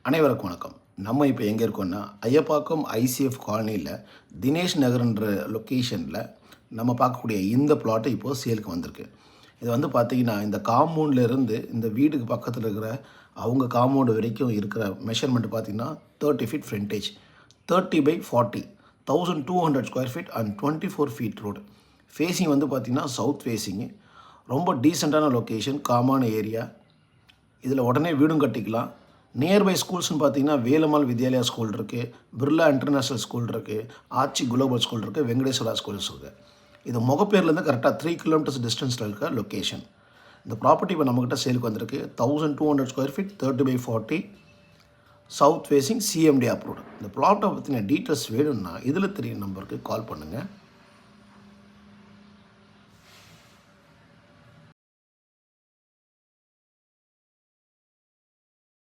அனைவருக்கும் வணக்கம். நம்ம இப்போ எங்கே இருக்கோம்னா, ஐயப்பாக்கம் ஐசிஎஃப் காலனியில் தினேஷ் நகர்ன்ற லொக்கேஷனில் நம்ம பார்க்கக்கூடிய இந்த பிளாட்டு இப்போது சேலுக்கு வந்திருக்கு. இது வந்து பார்த்திங்கன்னா, இந்த காம்பவுண்ட்லேருந்து இந்த வீடுக்கு பக்கத்தில் இருக்கிற அவங்க காம்பவுண்டு வரைக்கும் இருக்கிற மெஷர்மெண்ட் பார்த்திங்கன்னா 30 feet frontage, 30/40, 1200 square feet and 24 feet road. Facing வந்து பார்த்திங்கன்னா சவுத் ஃபேஸிங்கு. ரொம்ப டீசெண்டான லொக்கேஷன், காமான ஏரியா. இதில் உடனே வீடும் கட்டிக்கலாம். நியர்பை ஸ்கூல்ஸ்னு பார்த்தீங்கன்னா வேலம்மாள் வித்யாலயா ஸ்கூல் இருக்குது, பிர்லா இன்டர்நேஷ்னல் ஸ்கூல் இருக்குது, ஆச்சி குளோபல் ஸ்கூல் இருக்குது, வெங்கடேஸ்வரா ஸ்கூல்ஸ் இருக்குது. இது முகப்பேர்லேருந்து கரெக்டாக 3 கிலோமீட்டர்ஸ் டிஸ்டன்ஸில் இருக்க லொக்கேஷன். இந்த ப்ராப்பர்ட்டி இப்போ நம்மக்கிட்ட சேலுக்கு வந்திருக்கு. 1200 square feet, 30/40, south facing, CMD approved. இந்த ப்ளாட்டை பற்றின டீட்டெயில்ஸ் வேணும்னா இதில் தெரியும் நம்பருக்கு கால் பண்ணுங்கள்.